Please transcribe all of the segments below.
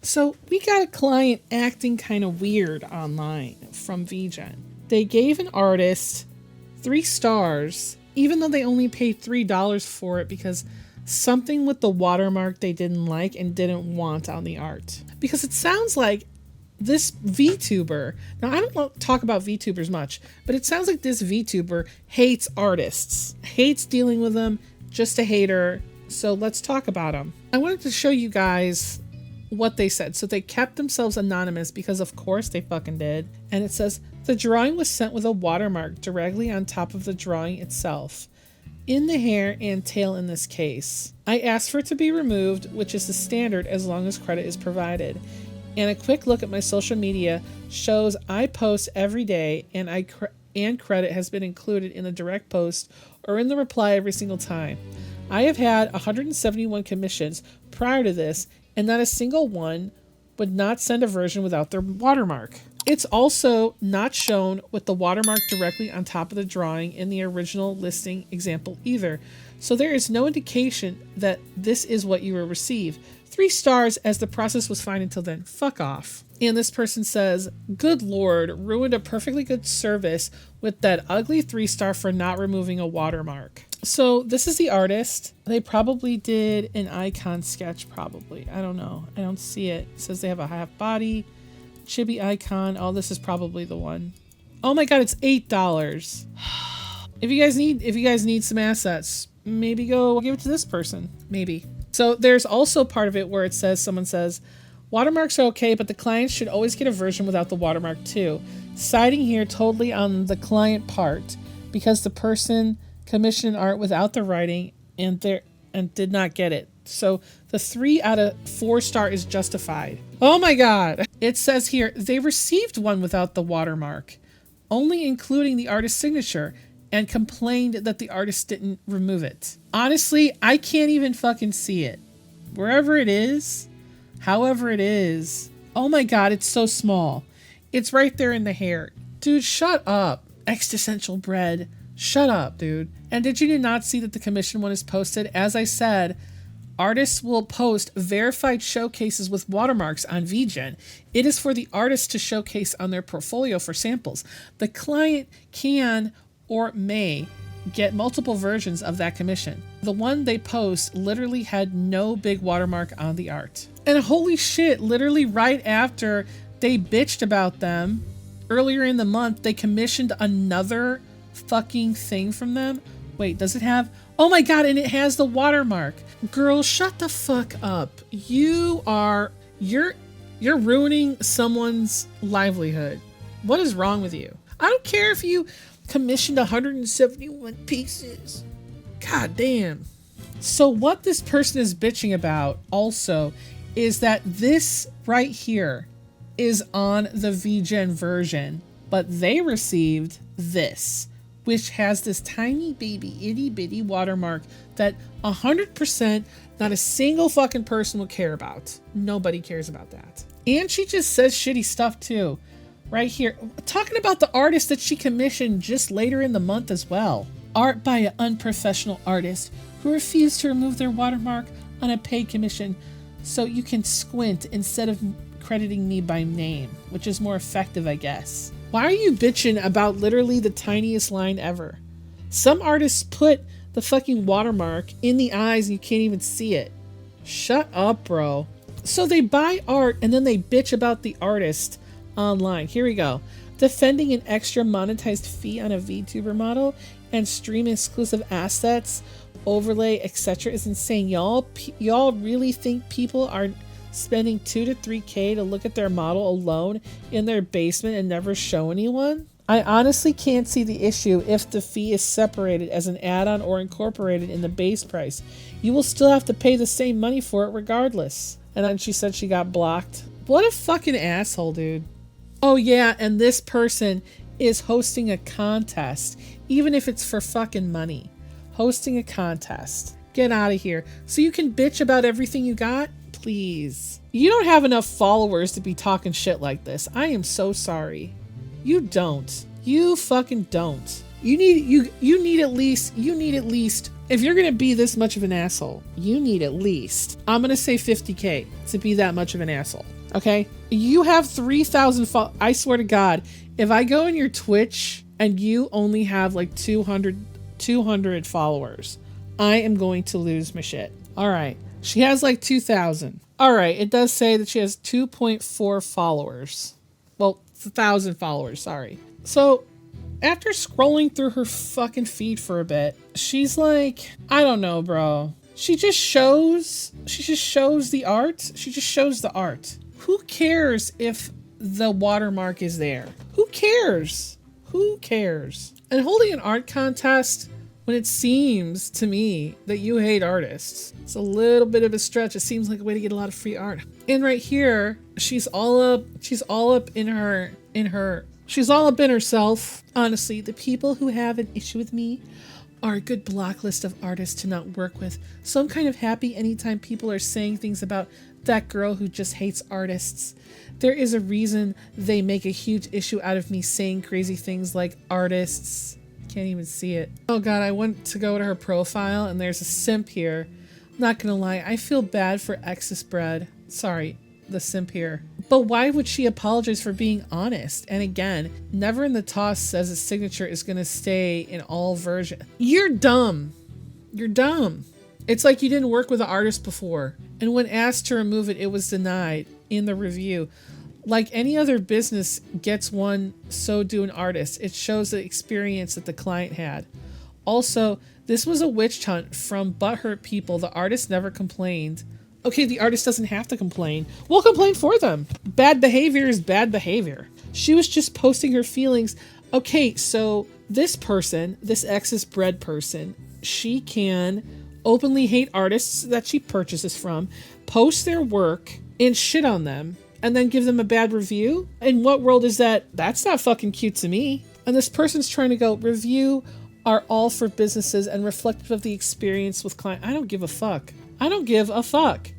So we got a client acting kind of weird online from VGen. They gave an artist 3 stars, even though they only paid $3 for it because something with the watermark they didn't like and didn't want on the art. Because it sounds like this VTuber, now I don't talk about VTubers much, but it sounds like this VTuber hates artists, hates dealing with them, just a hater. So let's talk about them. I wanted to show you guys what they said. So they kept themselves anonymous because of course they fucking did. And it says, the drawing was sent with a watermark directly on top of the drawing itself, in the hair and tail in this case. I asked for it to be removed, which is the standard as long as credit is provided. And a quick look at my social media shows I post every day and credit has been included in the direct post or in the reply every single time. I have had 171 commissions prior to this, and not a single one would not send a version without their watermark. It's also not shown with the watermark directly on top of the drawing in the original listing example either. So there is no indication that this is what you will receive. 3 stars as the process was fine until then. Fuck off. And this person says, good Lord, ruined a perfectly good service with that ugly 3-star for not removing a watermark. So this is the artist. They probably did an icon sketch, probably. I don't know. I don't see it. It says they have a half body, chibi icon. Oh, this is probably the one. Oh my God, it's $8. If you guys need some assets, maybe go give it to this person. Maybe. So there's also part of it where it says, someone says, watermarks are okay, but the client should always get a version without the watermark too. Siding here totally on the client part because the person commissioned art without the writing and did not get it. So the 3 out of 4 star is justified. Oh my God. It says here, they received one without the watermark, only including the artist's signature, and complained that the artist didn't remove it. Honestly, I can't even fucking see it. Wherever it is, however it is. Oh my God, it's so small. It's right there in the hair. Dude, shut up. Existential bread. Shut up, dude. And did you not see that the commission one is posted? As I said, artists will post verified showcases with watermarks on VGen. It is for the artist to showcase on their portfolio for samples. The client can or may get multiple versions of that commission. The one they post literally had no big watermark on the art. And holy shit, literally right after they bitched about them, earlier in the month, they commissioned another fucking thing from them. Wait, does it have? Oh my God, and it has the watermark. Girl, shut the fuck up. You're ruining someone's livelihood. What is wrong with you? I don't care if you commissioned 171 pieces. God damn. So what this person is bitching about also is that this right here is on the VGen version, but they received this, which has this tiny baby itty bitty watermark that 100% not a single fucking person will care about. Nobody cares about that. And she just says shitty stuff too. Right here, talking about the artist that she commissioned just later in the month as well. Art by an unprofessional artist who refused to remove their watermark on a paid commission, so you can squint instead of crediting me by name, which is more effective, I guess. Why are you bitching about literally the tiniest line ever? Some artists put the fucking watermark in the eyes and you can't even see it. Shut up, bro. So they buy art and then they bitch about the artist online. Here we go. Defending an extra monetized fee on a VTuber model and stream exclusive assets, overlay, etc. is insane. Y'all really think people are spending $2 to $3K to look at their model alone in their basement and never show anyone? I honestly can't see the issue if the fee is separated as an add-on or incorporated in the base price. You will still have to pay the same money for it regardless. And then she said she got blocked. What a fucking asshole, dude. Oh yeah, and this person is hosting a contest, even if it's for fucking money. Hosting a contest. Get out of here. So you can bitch about everything you got? Please. You don't have enough followers to be talking shit like this. I am so sorry. You don't. You fucking don't. You need at least If you're going to be this much of an asshole, you need at least, I'm going to say 50K to be that much of an asshole. Okay? You have 3,000 I swear to God, if I go in your Twitch and you only have like 200 followers, I am going to lose my shit. All right. She has like 2,000. All right. It does say that she has 2.4 followers. Well, 1,000 followers. Sorry. So after scrolling through her fucking feed for a bit, she's like, I don't know, bro. She just shows the art. She just shows the art. Who cares if the watermark is there? Who cares? Who cares? And holding an art contest when it seems to me that you hate artists, it's a little bit of a stretch. It seems like a way to get a lot of free art. And right here, she's all up in herself. Honestly, the people who have an issue with me are a good block list of artists to not work with. So I'm kind of happy anytime people are saying things about that girl who just hates artists. There is a reason they make a huge issue out of me saying crazy things like artists. Can't even see it. Oh God, I went to go to her profile and there's a simp here. Not gonna lie, I feel bad for exisbread. Sorry, the simp here. But why would she apologize for being honest? And again, never in the toss says a signature is gonna stay in all versions. You're dumb. You're dumb. It's like you didn't work with an artist before. And when asked to remove it, it was denied in the review. Like any other business gets one, so do an artist. It shows the experience that the client had. Also, this was a witch hunt from butthurt people. The artist never complained. Okay, the artist doesn't have to complain. We'll complain for them. Bad behavior is bad behavior. She was just posting her feelings. Okay, so this person, this exisbread person, she can openly hate artists that she purchases from, post their work, and shit on them, and then give them a bad review? In what world is that? That's not fucking cute to me. And this person's trying to go, review are all for businesses and reflective of the experience with client. I don't give a fuck. I don't give a fuck.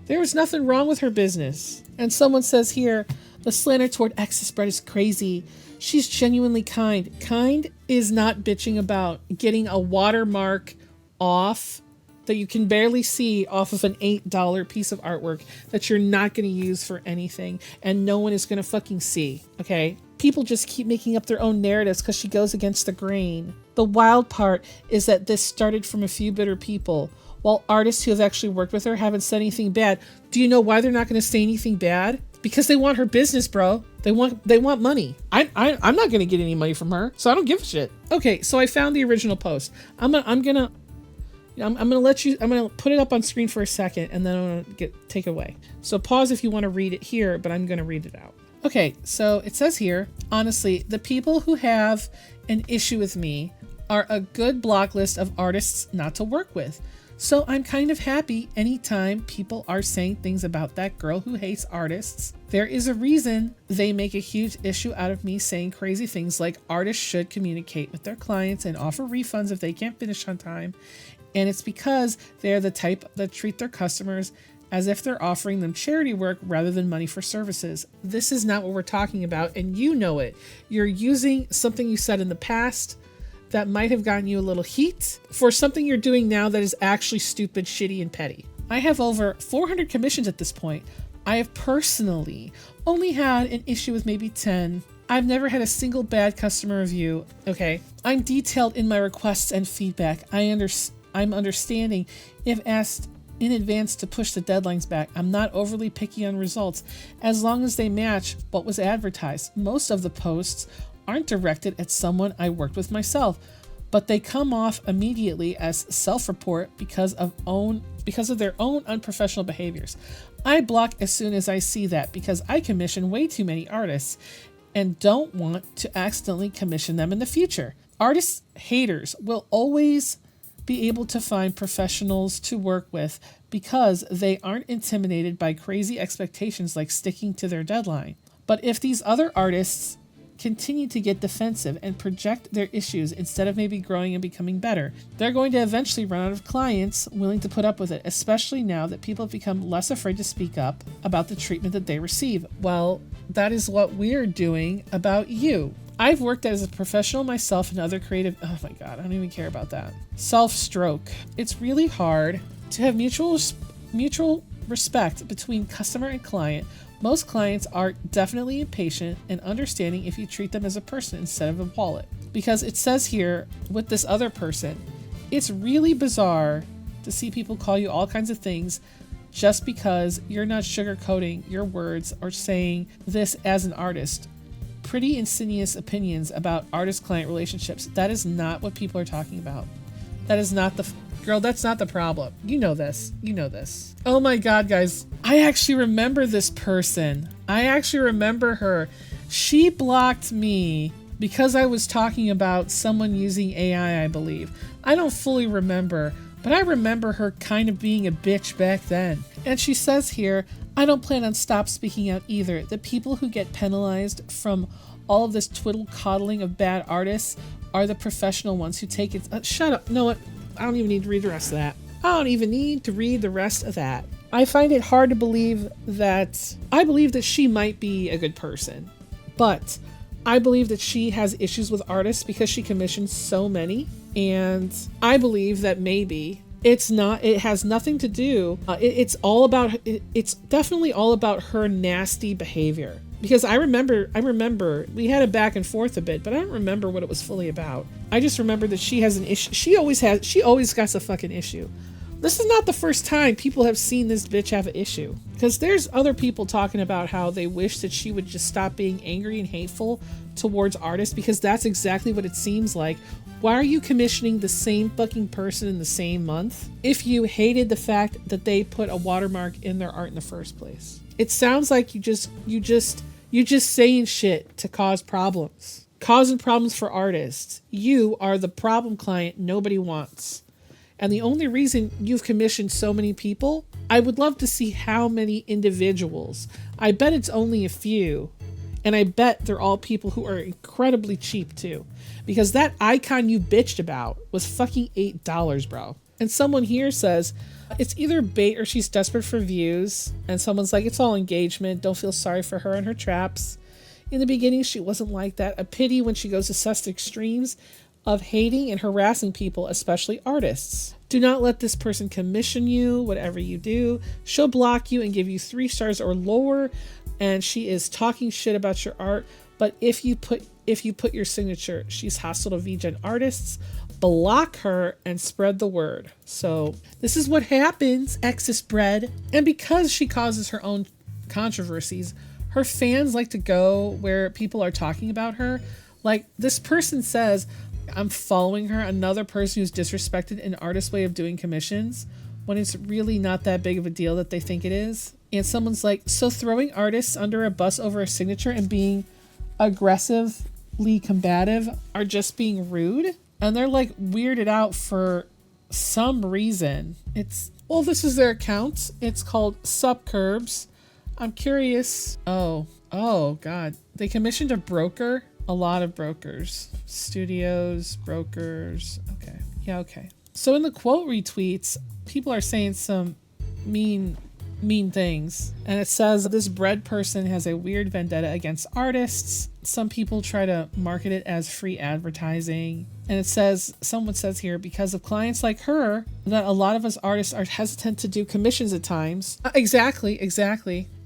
There was nothing wrong with her business. And someone says here, the slander toward exisbread is crazy. She's genuinely kind. Kind is not bitching about getting a watermark off that you can barely see off of an $8 piece of artwork that you're not going to use for anything and no one is going to fucking see, okay? People just keep making up their own narratives because she goes against the grain. The wild part is that this started from a few bitter people, while artists who have actually worked with her haven't said anything bad. Do you know why they're not going to say anything bad? Because they want her business, bro. They want money. I'm not going to get any money from her, so I don't give a shit. Okay, so I found the original post. I'm gonna put it up on screen for a second and then I'm gonna take it away. So pause if you want to read it here, but I'm gonna read it out. Okay, so it says here, honestly, the people who have an issue with me are a good block list of artists not to work with. So I'm kind of happy anytime people are saying things about that girl who hates artists. There is a reason they make a huge issue out of me saying crazy things like artists should communicate with their clients and offer refunds if they can't finish on time. And it's because they're the type that treat their customers as if they're offering them charity work rather than money for services. This is not what we're talking about, and you know it. You're using something you said in the past that might have gotten you a little heat for something you're doing now that is actually stupid, shitty, and petty. I have over 400 commissions at this point. I have personally only had an issue with maybe 10. I've never had a single bad customer review. Okay, I'm detailed in my requests and feedback. I'm understanding if asked in advance to push the deadlines back. I'm not overly picky on results as long as they match what was advertised. Most of the posts aren't directed at someone I worked with myself, but they come off immediately as self-report because of their own unprofessional behaviors. I block as soon as I see that because I commission way too many artists and don't want to accidentally commission them in the future. Artist haters will always be able to find professionals to work with because they aren't intimidated by crazy expectations like sticking to their deadline. But if these other artists continue to get defensive and project their issues instead of maybe growing and becoming better, they're going to eventually run out of clients willing to put up with it, especially now that people have become less afraid to speak up about the treatment that they receive. Well, that is what we're doing about you. I've worked as a professional myself and other creative, oh my God, I don't even care about that. Self-stroke. It's really hard to have mutual respect between customer and client. Most clients are definitely impatient and understanding if you treat them as a person instead of a wallet. Because it says here with this other person, it's really bizarre to see people call you all kinds of things just because you're not sugarcoating your words or saying this as an artist. Pretty insidious opinions about artist-client relationships. That is not what people are talking about. That is not the... Girl, that's not the problem. You know this. You know this. Oh my God, guys. I actually remember this person. I actually remember her. She blocked me because I was talking about someone using AI, I believe. I don't fully remember, but I remember her kind of being a bitch back then. And she says here, I don't plan on stop speaking out either. The people who get penalized from all of this twiddle coddling of bad artists are the professional ones who take it. Shut up. No, what? I don't even need to read the rest of that. I don't even need to read the rest of that. I find it hard to believe that... I believe that she might be a good person, but I believe that she has issues with artists because she commissions so many, and I believe that maybe it's not... It has nothing to do... It's definitely all about her nasty behavior. Because I remember we had a back and forth a bit, but I don't remember what it was fully about. I just remember that she has an issue. She always got a fucking issue. This is not the first time people have seen this bitch have an issue. Because there's other people talking about how they wish that she would just stop being angry and hateful towards artists, because that's exactly what it seems like. Why are you commissioning the same fucking person in the same month if you hated the fact that they put a watermark in their art in the first place? It sounds like you just saying shit to cause problems. Causing problems for artists. You are the problem client nobody wants. And the only reason you've commissioned so many people, I would love to see how many individuals. I bet it's only a few. And I bet they're all people who are incredibly cheap too. Because that icon you bitched about was fucking $8, bro. And someone here says, it's either bait or she's desperate for views. And someone's like, it's all engagement. Don't feel sorry for her and her traps. In the beginning, she wasn't like that. A pity when she goes to such extremes of hating and harassing people, especially artists. Do not let this person commission you, whatever you do. She'll block you and give you 3 stars or lower. And she is talking shit about your art. But if you put your signature, she's hostile to VGen artists. Block her and spread the word. So this is what happens, exisbread. And because she causes her own controversies, her fans like to go where people are talking about her. Like this person says, I'm following her, another person who's disrespected an artist's way of doing commissions when it's really not that big of a deal that they think it is. And someone's like, so throwing artists under a bus over a signature and being aggressively combative are just being rude? And they're like weirded out for some reason. This is their account. It's called Subcurbs. I'm curious. Oh God. They commissioned a broker. A lot of brokers. Studios, brokers. Okay. Yeah, okay. So in the quote retweets, people are saying some mean things. And it says this bread person has a weird vendetta against artists. Some people try to market it as free advertising. And it says, someone says here, because of clients like her, that a lot of us artists are hesitant to do commissions at times. Exactly.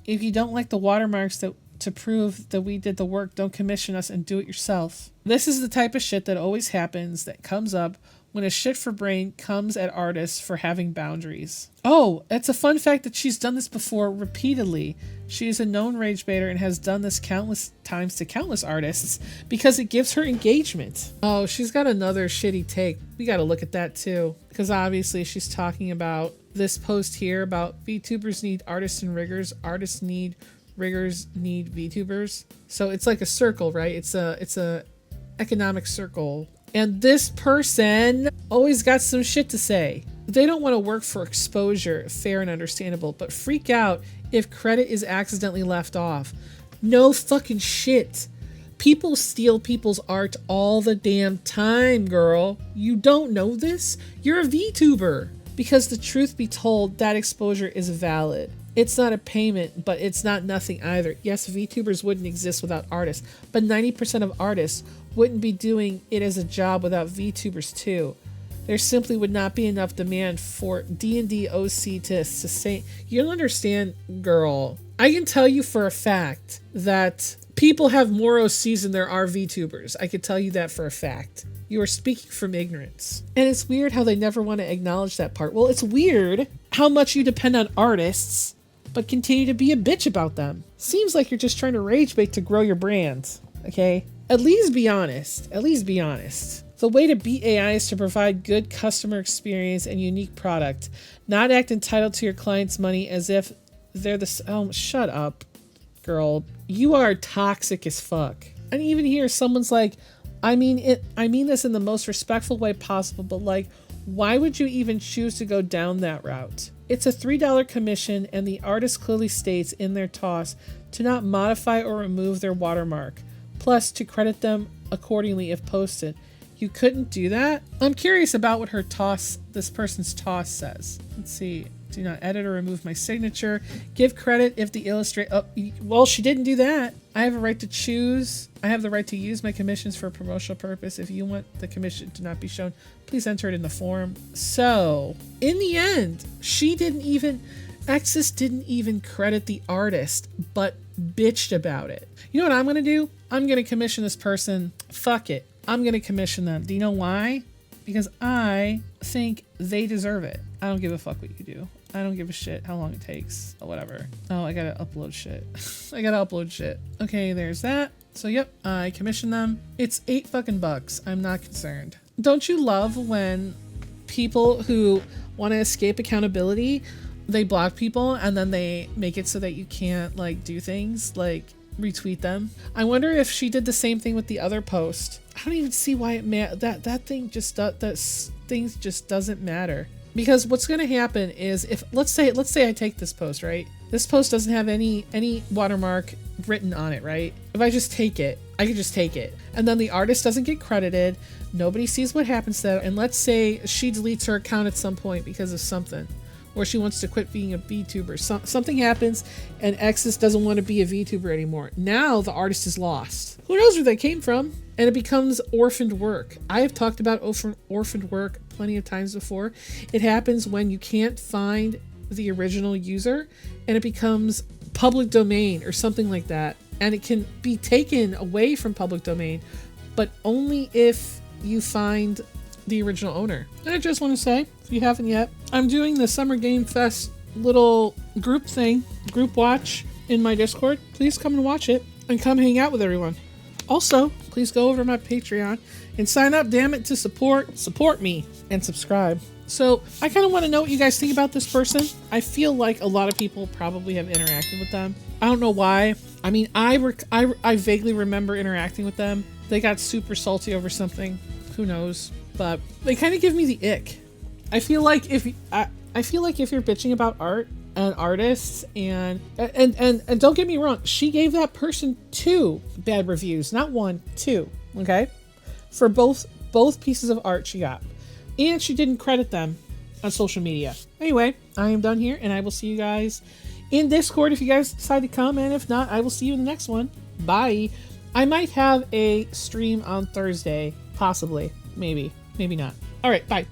If you don't like the watermarks to prove that we did the work, don't commission us and do it yourself. This is the type of shit that always happens, that comes up when a shit for brain comes at artists for having boundaries. Oh, it's a fun fact that she's done this before repeatedly. She is a known rage baiter and has done this countless times to countless artists because it gives her engagement. Oh, she's got another shitty take. We got to look at that too. Because obviously she's talking about this post here about VTubers need artists and riggers. Artists need riggers need VTubers. So it's like a circle, right? It's a economic circle. And this person always got some shit to say. They don't want to work for exposure, fair and understandable, but freak out if credit is accidentally left off. No fucking shit. People steal people's art all the damn time, girl. You don't know this? You're a VTuber. Because the truth be told, that exposure is valid. It's not a payment, but it's not nothing either. Yes, VTubers wouldn't exist without artists, but 90% of artists wouldn't be doing it as a job without VTubers too. There simply would not be enough demand for D&D OC to sustain. You don't understand, girl. I can tell you for a fact that people have more OCs than there are VTubers. I can tell you that for a fact. You are speaking from ignorance. And it's weird how they never want to acknowledge that part. Well, it's weird how much you depend on artists, but continue to be a bitch about them. Seems like you're just trying to rage bait to grow your brand, okay? At least be honest. At least be honest. The way to beat AI is to provide good customer experience and unique product, not act entitled to your client's money as if they're the... Oh, shut up, girl. You are toxic as fuck. And even here, someone's like, I mean this in the most respectful way possible, but like, why would you even choose to go down that route? It's a $3 commission, and the artist clearly states in their toss to not modify or remove their watermark, plus to credit them accordingly if posted. You couldn't do that? I'm curious about what this person's toss says. Let's see. Do not edit or remove my signature. Give credit if the illustrator... Oh, well, she didn't do that. I have a right to choose. I have the right to use my commissions for a promotional purpose. If you want the commission to not be shown, please enter it in the form. So, in the end, Exis didn't even credit the artist, but bitched about it. You know what I'm going to do? I'm going to commission this person. Fuck it. I'm going to commission them. Do you know why? Because I think they deserve it. I don't give a fuck what you do. I don't give a shit how long it takes. Oh, whatever. Oh, I gotta upload shit. I gotta upload shit. Okay, there's that. So, yep, I commissioned them. It's $8 I'm not concerned. Don't you love when people who want to escape accountability, they block people and then they make it so that you can't, like, do things like retweet them? I wonder if she did the same thing with the other post. I don't even see why it that thing just doesn't matter. Because what's going to happen is if let's say I take this post, right? This post doesn't have any watermark written on it, right? If I just take it, I could just take it. And then the artist doesn't get credited. Nobody sees what happens to that. And let's say she deletes her account at some point because of something, or she wants to quit being a VTuber. Something happens and Exis doesn't want to be a VTuber anymore. Now the artist is lost. Who knows where they came from? And it becomes orphaned work. I have talked about orphaned work plenty of times before. It happens when you can't find the original user and it becomes public domain or something like that. And it can be taken away from public domain, but only if you find the original owner. And I just want to say, if you haven't yet, I'm doing the Summer Game Fest little group watch in my Discord. Please come and watch it and come hang out with everyone. Also, please go over to my Patreon and sign up, damn it, to support me and subscribe. So I kind of want to know what you guys think about this person. I feel like a lot of people probably have interacted with them. I don't know why. I mean, I vaguely remember interacting with them. They got super salty over something. Who knows? But they kind of give me the ick. I feel like if you're bitching about art and artists and don't get me wrong, she gave that person 2 bad reviews, not 1, 2, okay? For both pieces of art she got. And she didn't credit them on social media. Anyway, I am done here and I will see you guys in Discord if you guys decide to come, and if not, I will see you in the next one. Bye. I might have a stream on Thursday, possibly, maybe not. All right, bye.